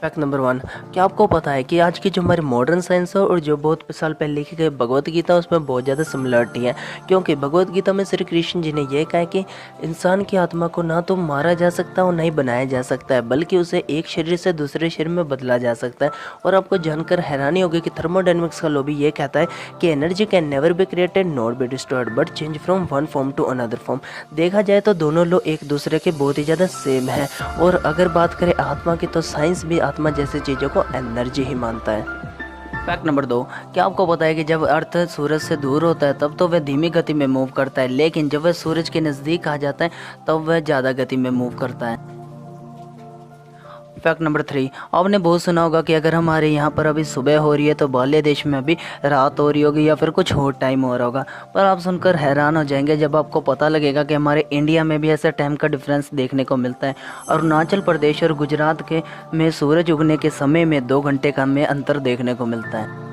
Fact number 1। क्या आपको पता है कि आज की जो हमारी मॉडर्न साइंस है और जो बहुत साल पहले लिखी गई भगवत गीता उसमें बहुत ज़्यादा सिमिलरिटी है। क्योंकि भगवत गीता में श्री कृष्ण जी ने यह कहा है कि इंसान की आत्मा को ना तो मारा जा सकता और ना ही बनाया जा सकता है, बल्कि उसे एक शरीर से दूसरे शरीर में बदला जा सकता है। और आपको जानकर हैरानी होगी कि थर्मोडायनेमिक्स का लॉ भी ये कहता है कि energy can never be created not be destroyed but change from one form to another form. देखा जाए तो दोनों लॉ एक दूसरे के बहुत ही ज़्यादा सेम है। और अगर बात करें आत्मा की तो साइंस भी आत्मा जैसी चीज़ों को एनर्जी ही मानता है। Fact number 2। क्या आपको पता है कि जब अर्थ सूरज से दूर होता है तब तो वह धीमी गति में मूव करता है, लेकिन जब वह सूरज के नज़दीक आ जाता है तब वह ज़्यादा गति में मूव करता है। Fact number 3। आपने बहुत सुना होगा कि अगर हमारे यहाँ पर अभी सुबह हो रही है तो बाहरले देश में अभी रात हो रही होगी या फिर कुछ और टाइम हो रहा होगा। पर आप सुनकर हैरान हो जाएंगे जब आपको पता लगेगा कि हमारे इंडिया में भी ऐसा टाइम का डिफरेंस देखने को मिलता है। अरुणाचल प्रदेश और गुजरात के में सूरज उगने के समय में 2 घंटे का में अंतर देखने को मिलता है।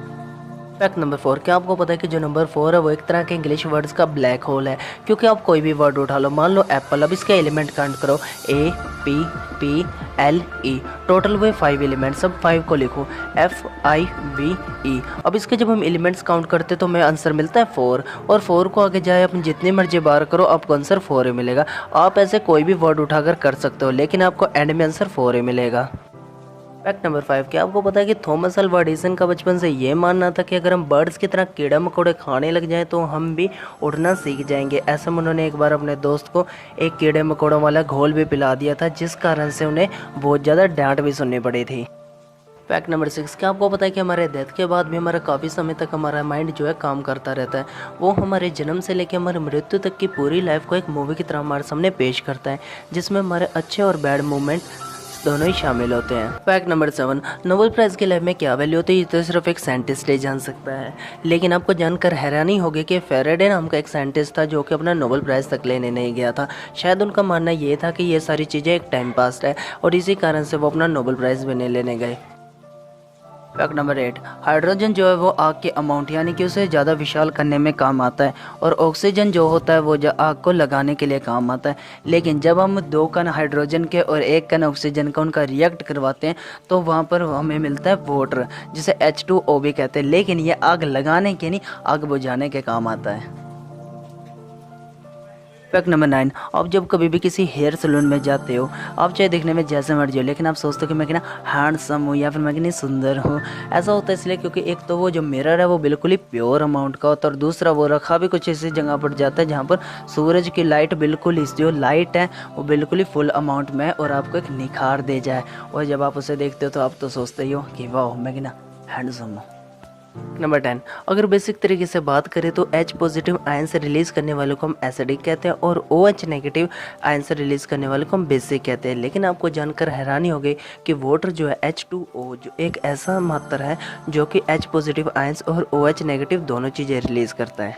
Fact number 4। क्या आपको पता है कि जो नंबर 4 है वो एक तरह के इंग्लिश वर्ड्स का ब्लैक होल है। क्योंकि आप कोई भी वर्ड उठा लो, मान लो एप्पल, अब इसके एलिमेंट काउंट करो APPLE, टोटल हुए 5 एलिमेंट्स। अब 5 को लिखो FIVE। अब इसके जब हम एलिमेंट्स काउंट करते तो हमें आंसर मिलता है 4, और 4 को आगे जाए अपनी जितनी मर्जी बार करो आपको आंसर 4 ही मिलेगा। आप ऐसे कोई भी वर्ड उठाकर कर सकते हो, लेकिन आपको एंड में आंसर 4 ही मिलेगा। Fact number 5। क्या आपको पता है कि थॉमस अल्वा एडिसन का बचपन से ये मानना था कि अगर हम बर्ड्स की तरह कीड़ा मकोड़े खाने लग जाएं तो हम भी उड़ना सीख जाएंगे। ऐसे में उन्होंने एक बार अपने दोस्त को एक कीड़े मकोड़ों वाला घोल भी पिला दिया था, जिस कारण से उन्हें बहुत ज़्यादा डांट भी सुननी पड़ी थी। Fact number 6। क्या आपको पता है कि हमारे डेथ के बाद भी हमारा काफ़ी समय तक हमारा माइंड जो है काम करता रहता है। वो हमारे जन्म से लेकर हमारी मृत्यु तक की पूरी लाइफ को एक मूवी की तरह हमारे सामने पेश करता है, जिसमें हमारे अच्छे और बैड मोमेंट दोनों ही शामिल होते हैं। Fact number 7। नोबेल प्राइज़ की लाइफ में क्या वैल्यू होती है ये तो सिर्फ एक साइंटिस्ट ही जान सकता है। लेकिन आपको जानकर हैरानी होगी कि फेराडे नाम का एक साइंटिस्ट था जो कि अपना नोबेल प्राइज़ तक लेने नहीं गया था। शायद उनका मानना ये था कि ये सारी चीज़ें एक टाइम पास है, और इसी कारण से वो अपना नोबेल प्राइज़ भी नहीं लेने गए। Fact number 8। हाइड्रोजन जो है वो आग के अमाउंट यानी कि उसे ज़्यादा विशाल करने में काम आता है, और ऑक्सीजन जो होता है वो आग को लगाने के लिए काम आता है। लेकिन जब हम 2 कण हाइड्रोजन के और 1 कण ऑक्सीजन का उनका रिएक्ट करवाते हैं तो वहाँ पर हमें मिलता है वाटर, जिसे H2O भी कहते हैं। लेकिन ये आग लगाने के नहीं, आग बुझाने के काम आता है। Fact number 9। आप जब कभी भी किसी हेयर सलून में जाते हो, आप चाहे देखने में जैसे मर्जी हो, लेकिन आप सोचते हो कि मैं कितना हैंडसम हूँ या फिर मैं कितनी सुंदर हूँ। ऐसा होता है इसलिए क्योंकि एक तो वो जो मिरर है वो बिल्कुल ही प्योर अमाउंट का होता है, और दूसरा वो रखा भी कुछ ऐसी जगह पर जाता है जहाँ पर सूरज की लाइट बिल्कुल इस जो लाइट है वो बिल्कुल ही फुल अमाउंट में है और आपको एक निखार दे जाए। और जब आप उसे देखते हो तो आप तो सोचते ही हो कि वाह मैं कितना हैंडसम हूँ। नंबर 10। अगर बेसिक तरीके से बात करें तो H पॉजिटिव आयन से रिलीज करने वालों को हम एसिडिक कहते हैं, और OH नेगेटिव आयन से रिलीज करने वालों को हम बेसिक कहते हैं। लेकिन आपको जानकर हैरानी हो गई कि वाटर जो है H2O जो एक ऐसा मात्रा है जो कि H पॉजिटिव आयंस और OH नेगेटिव दोनों चीज़ें रिलीज करता है।